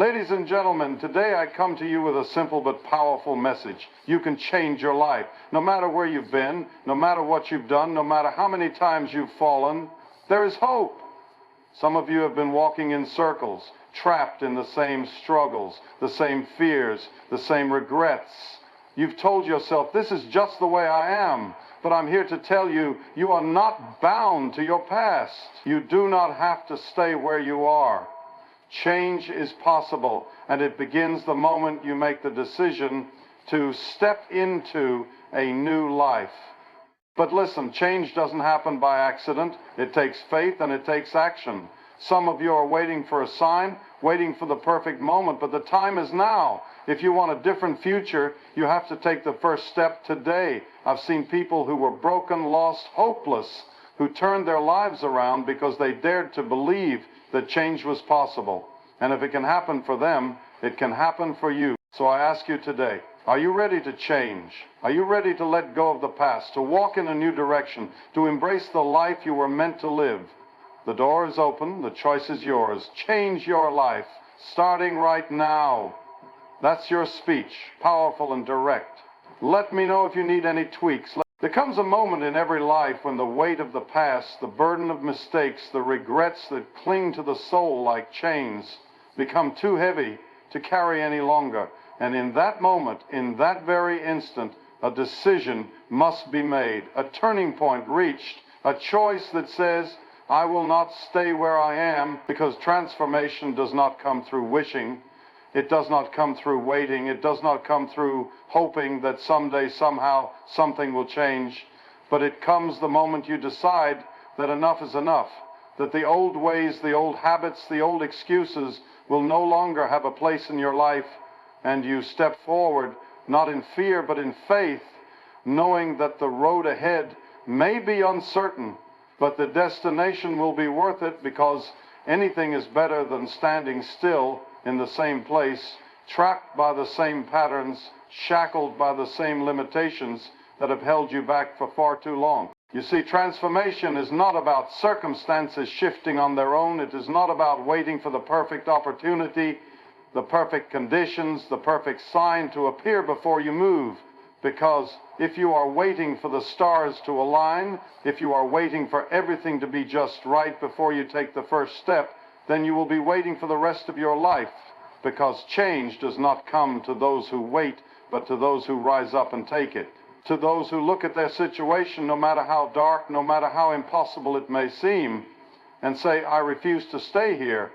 Ladies and gentlemen, today I come to you with a simple but powerful message. You can change your life. No matter where you've been, no matter what you've done, no matter how many times you've fallen, there is hope. Some of you have been walking in circles, trapped in the same struggles, the same fears, the same regrets. You've told yourself, this is just the way I am. But I'm here to tell you, you are not bound to your past. You do not have to stay where you are. Change is possible, and it begins the moment you make the decision to step into a new life. But listen, change doesn't happen by accident. It takes faith and it takes action. Some of you are waiting for a sign, waiting for the perfect moment, but the time is now. If you want a different future, you have to take the first step today. I've seen people who were broken, lost, hopeless, who turned their lives around because they dared to believe that change was possible. And if it can happen for them, it can happen for you. So I ask you today, are you ready to change? Are you ready to let go of the past, to walk in a new direction, to embrace the life you were meant to live? The door is open, the choice is yours. Change your life, starting right now. That's your speech, powerful and direct. Let me know if you need any tweaks. There comes a moment in every life when the weight of the past, the burden of mistakes, the regrets that cling to the soul like chains, become too heavy to carry any longer. And in that moment, in that very instant, a decision must be made, a turning point reached, a choice that says, I will not stay where I am, because transformation does not come through wishing. It does not come through waiting. It does not come through hoping that someday, somehow, something will change. But it comes the moment you decide that enough is enough, that the old ways, the old habits, the old excuses will no longer have a place in your life, and you step forward, not in fear, but in faith, knowing that the road ahead may be uncertain, but the destination will be worth it, because anything is better than standing still in the same place, trapped by the same patterns, shackled by the same limitations that have held you back for far too long. You see, transformation is not about circumstances shifting on their own. It is not about waiting for the perfect opportunity, the perfect conditions, the perfect sign to appear before you move. Because if you are waiting for the stars to align, if you are waiting for everything to be just right before you take the first step, then you will be waiting for the rest of your life. Because change does not come to those who wait, but to those who rise up and take it. To those who look at their situation, no matter how dark, no matter how impossible it may seem, and say, I refuse to stay here.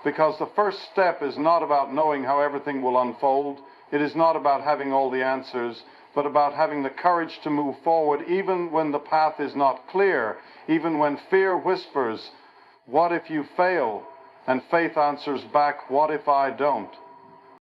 Because the first step is not about knowing how everything will unfold. It is not about having all the answers, but about having the courage to move forward even when the path is not clear, even when fear whispers, what if you fail? And faith answers back, what if I don't?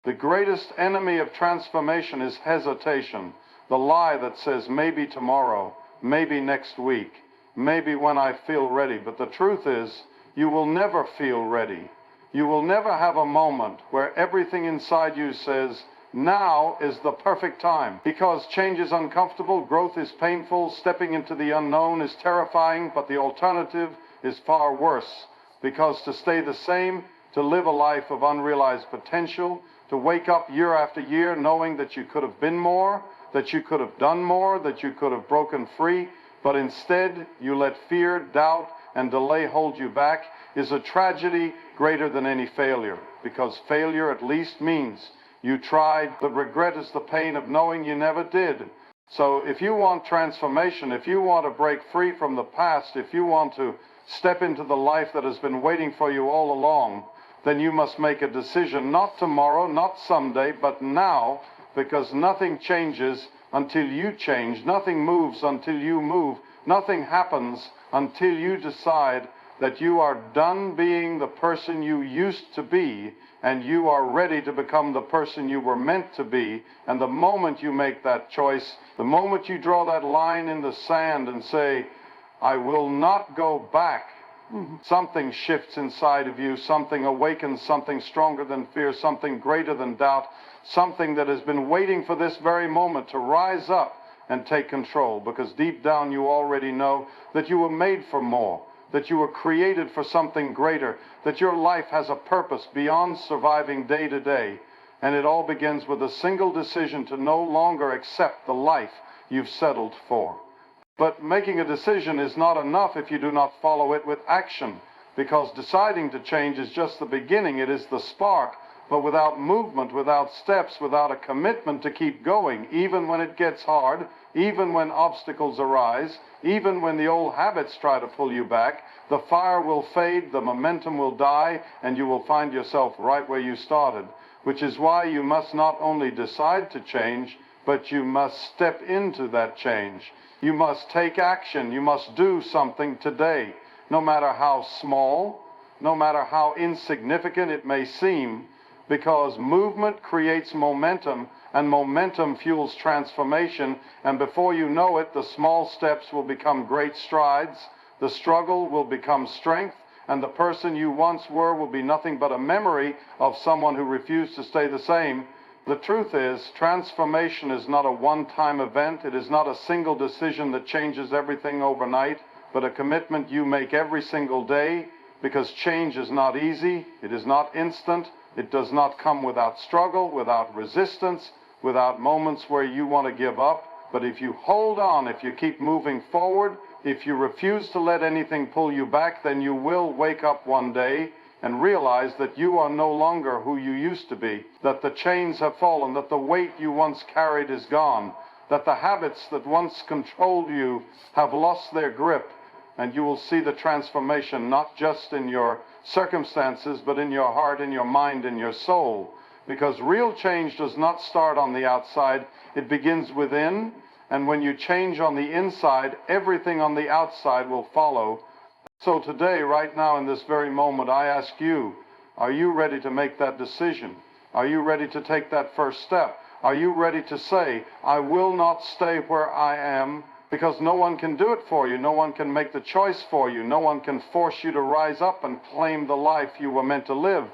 The greatest enemy of transformation is hesitation, the lie that says maybe tomorrow, maybe next week, maybe when I feel ready. But the truth is, you will never feel ready. You will never have a moment where everything inside you says, now is the perfect time. Because change is uncomfortable, growth is painful, stepping into the unknown is terrifying, but the alternative is far worse. Because to stay the same, to live a life of unrealized potential, to wake up year after year knowing that you could have been more, that you could have done more, that you could have broken free, but instead you let fear, doubt, and delay hold you back, is a tragedy greater than any failure. Because failure at least means you tried. The regret is the pain of knowing you never did. So if you want transformation, if you want to break free from the past, if you want to step into the life that has been waiting for you all along, then you must make a decision, not tomorrow, not someday, but now, because nothing changes until you change. Nothing moves until you move. Nothing happens until you decide that you are done being the person you used to be, and you are ready to become the person you were meant to be. And the moment you make that choice, the moment you draw that line in the sand and say, I will not go back, something shifts inside of you, something awakens, something stronger than fear, something greater than doubt, something that has been waiting for this very moment to rise up and take control. Because deep down you already know that you were made for more, that you were created for something greater, that your life has a purpose beyond surviving day to day. And it all begins with a single decision to no longer accept the life you've settled for. But making a decision is not enough if you do not follow it with action, because deciding to change is just the beginning. It is the spark. But without movement, without steps, without a commitment to keep going, even when it gets hard, even when obstacles arise, even when the old habits try to pull you back, the fire will fade, the momentum will die, and you will find yourself right where you started. Which is why you must not only decide to change, but you must step into that change. You must take action. You must do something today, no matter how small, no matter how insignificant it may seem, because movement creates momentum, and momentum fuels transformation, and before you know it, the small steps will become great strides, the struggle will become strength, and the person you once were will be nothing but a memory of someone who refused to stay the same. The truth is, transformation is not a one-time event. It is not a single decision that changes everything overnight, but a commitment you make every single day, because change is not easy, it is not instant, it does not come without struggle, without resistance, without moments where you want to give up. But if you hold on, if you keep moving forward, if you refuse to let anything pull you back, then you will wake up one day and realize that you are no longer who you used to be, that the chains have fallen, that the weight you once carried is gone, that the habits that once controlled you have lost their grip, and you will see the transformation not just in your circumstances, but in your heart, in your mind, in your soul. Because real change does not start on the outside, it begins within, and when you change on the inside, everything on the outside will follow. So today, right now, in this very moment, I ask you, are you ready to make that decision? Are you ready to take that first step? Are you ready to say, I will not stay where I am, because no one can do it for you. No one can make the choice for you. No one can force you to rise up and claim the life you were meant to live.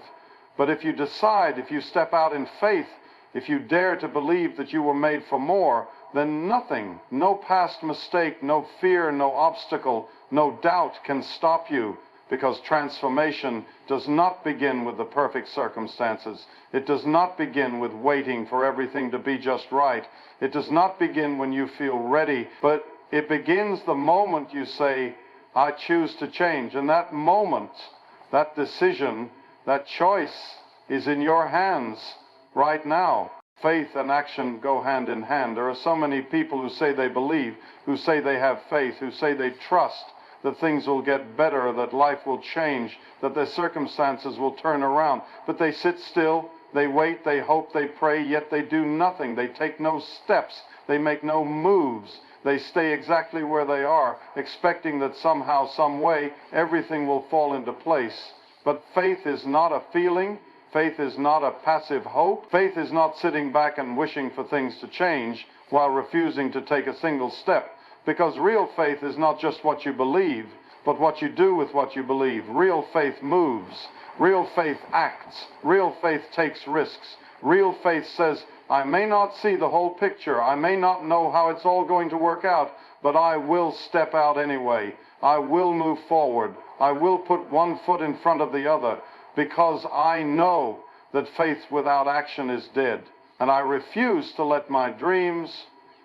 But if you decide, if you step out in faith, if you dare to believe that you were made for more, then nothing, no past mistake, no fear, no obstacle, no doubt can stop you, because transformation does not begin with the perfect circumstances. It does not begin with waiting for everything to be just right. It does not begin when you feel ready, but it begins the moment you say, I choose to change. And that moment, that decision, that choice is in your hands right now. Faith and action go hand in hand. There are so many people who say they believe, who say they have faith, who say they trust that things will get better, that life will change, that their circumstances will turn around. But they sit still, they wait, they hope, they pray, yet they do nothing. They take no steps. They make no moves. They stay exactly where they are, expecting that somehow, some way, everything will fall into place. But faith is not a feeling. Faith is not a passive hope. Faith is not sitting back and wishing for things to change while refusing to take a single step. Because real faith is not just what you believe, but what you do with what you believe. Real faith moves. Real faith acts. Real faith takes risks. Real faith says, I may not see the whole picture. I may not know how it's all going to work out, but I will step out anyway. I will move forward. I will put one foot in front of the other, because I know that faith without action is dead. And I refuse to let my dreams,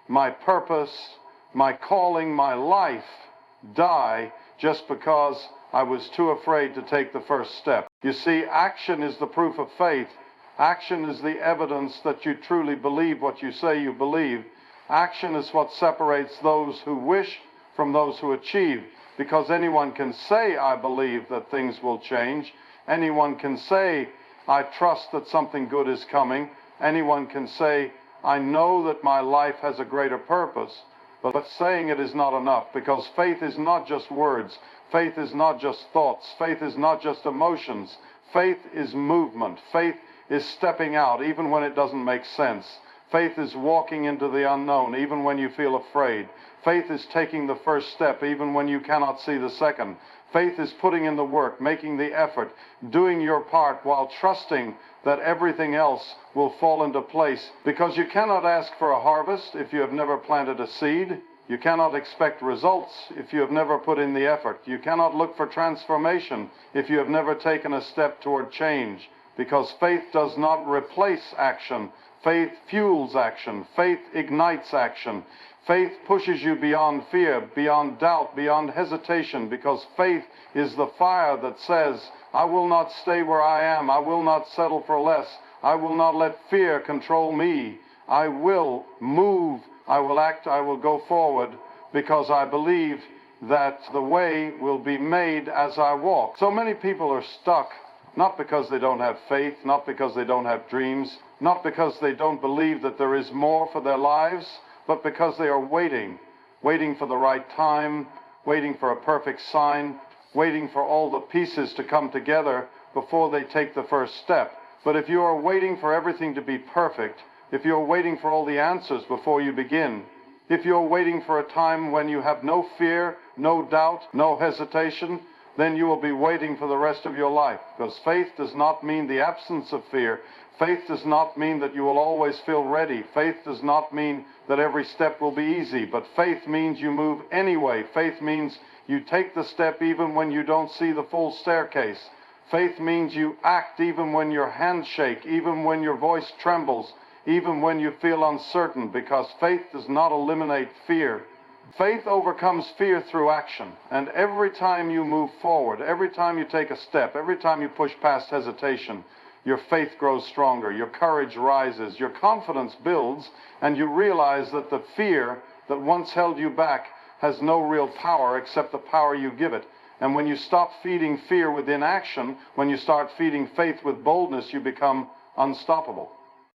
my purpose, my calling, my life die just because I was too afraid to take the first step. You see, action is the proof of faith. Action is the evidence that you truly believe what you say you believe. Action is what separates those who wish from those who achieve, because anyone can say, I believe that things will change. Anyone can say, I trust that something good is coming. Anyone can say, I know that my life has a greater purpose. But saying it is not enough, because faith is not just words. Faith is not just thoughts. Faith is not just emotions. Faith is movement. Faith is stepping out even when it doesn't make sense. Faith is walking into the unknown even when you feel afraid. Faith is taking the first step even when you cannot see the second. Faith is putting in the work, making the effort, doing your part while trusting that everything else will fall into place. Because you cannot ask for a harvest if you have never planted a seed. You cannot expect results if you have never put in the effort. You cannot look for transformation if you have never taken a step toward change, because faith does not replace action. Faith fuels action. Faith ignites action. Faith pushes you beyond fear, beyond doubt, beyond hesitation, because faith is the fire that says, I will not stay where I am. I will not settle for less. I will not let fear control me. I will move. I will act. I will go forward, because I believe that the way will be made as I walk. So many people are stuck, not because they don't have faith, not because they don't have dreams, not because they don't believe that there is more for their lives, but because they are waiting for the right time, waiting for a perfect sign, waiting for all the pieces to come together before they take the first step. But if you are waiting for everything to be perfect, if you're waiting for all the answers before you begin, if you're waiting for a time when you have no fear, no doubt, no hesitation, then you will be waiting for the rest of your life. Because faith does not mean the absence of fear. Faith does not mean that you will always feel ready. Faith does not mean that every step will be easy. But faith means you move anyway. Faith means you take the step even when you don't see the full staircase. Faith means you act even when your hands shake, even when your voice trembles, even when you feel uncertain, because faith does not eliminate fear. Faith overcomes fear through action. And every time you move forward, every time you take a step, every time you push past hesitation, your faith grows stronger, your courage rises, your confidence builds, and you realize that the fear that once held you back has no real power except the power you give it. And when you stop feeding fear with inaction, when you start feeding faith with boldness, you become unstoppable.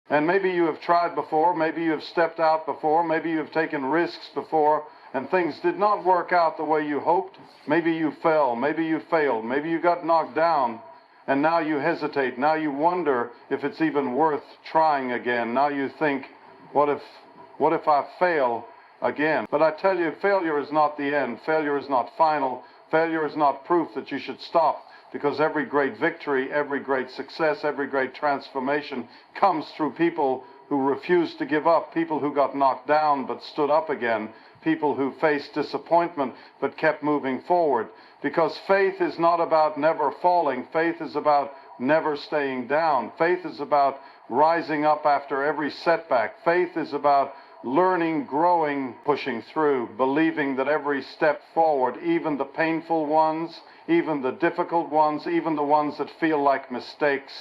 And maybe you have tried before, maybe you have stepped out before, maybe you have taken risks before, and things did not work out the way you hoped. Maybe you fell, maybe you failed, maybe you got knocked down, and now you hesitate. Now you wonder if it's even worth trying again. Now you think, what if I fail again? But I tell you, failure is not the end. Failure is not final. Failure is not proof that you should stop, because every great victory, every great success, every great transformation comes through people who refused to give up, people who got knocked down but stood up again, people who faced disappointment but kept moving forward. Because faith is not about never falling. Faith is about never staying down. Faith is about rising up after every setback. Faith is about learning, growing, pushing through, believing that every step forward, even the painful ones, even the difficult ones, even the ones that feel like mistakes,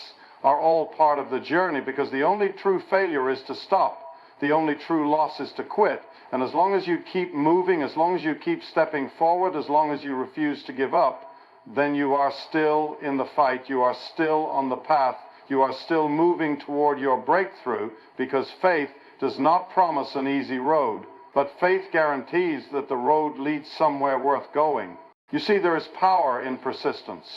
are all part of the journey, because the only true failure is to stop. The only true loss is to quit. And as long as you keep moving, as long as you keep stepping forward, as long as you refuse to give up, then you are still in the fight. You are still on the path. You are still moving toward your breakthrough, because faith does not promise an easy road, but faith guarantees that the road leads somewhere worth going. You see, there is power in persistence.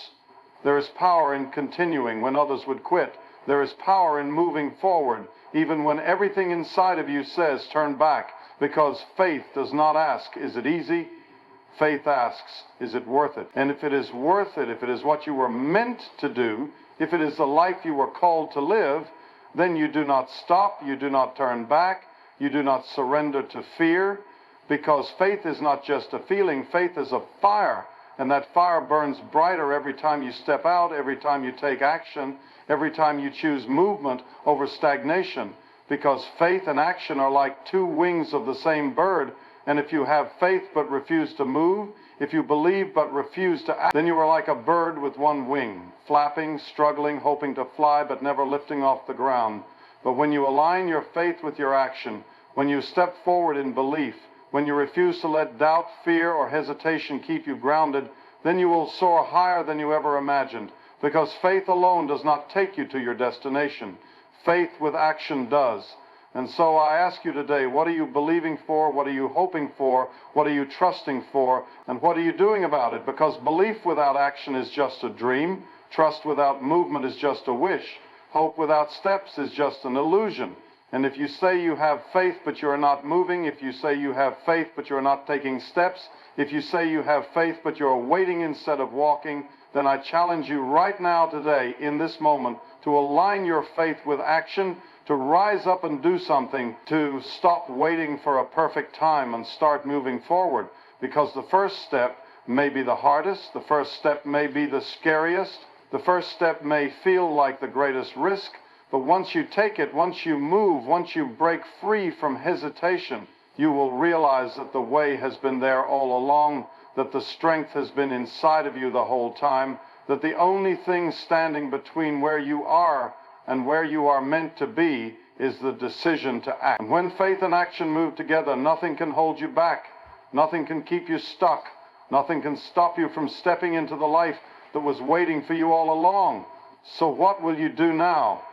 There is power in continuing when others would quit. There is power in moving forward, even when everything inside of you says turn back, because faith does not ask, is it easy? Faith asks, is it worth it? And if it is worth it, if it is what you were meant to do, if it is the life you were called to live, then you do not stop, you do not turn back, you do not surrender to fear, because faith is not just a feeling, faith is a fire, and that fire burns brighter every time you step out, every time you take action, every time you choose movement over stagnation, because faith and action are like two wings of the same bird, and if you have faith but refuse to move, if you believe but refuse to act, then you are like a bird with one wing, flapping, struggling, hoping to fly but never lifting off the ground. But when you align your faith with your action, when you step forward in belief, when you refuse to let doubt, fear, or hesitation keep you grounded, then you will soar higher than you ever imagined, because faith alone does not take you to your destination. Faith with action does. And so I ask you today, what are you believing for? What are you hoping for? What are you trusting for? And what are you doing about it? Because belief without action is just a dream. Trust without movement is just a wish. Hope without steps is just an illusion. And if you say you have faith but you are not moving, if you say you have faith but you are not taking steps, if you say you have faith but you are waiting instead of walking, then I challenge you right now today, in this moment, to align your faith with action, to rise up and do something, to stop waiting for a perfect time and start moving forward. Because the first step may be the hardest, the first step may be the scariest, the first step may feel like the greatest risk, but once you take it, once you move, once you break free from hesitation, you will realize that the way has been there all along, that the strength has been inside of you the whole time, that the only thing standing between where you are and where you are meant to be is the decision to act. And when faith and action move together, nothing can hold you back. Nothing can keep you stuck. Nothing can stop you from stepping into the life that was waiting for you all along. So what will you do now?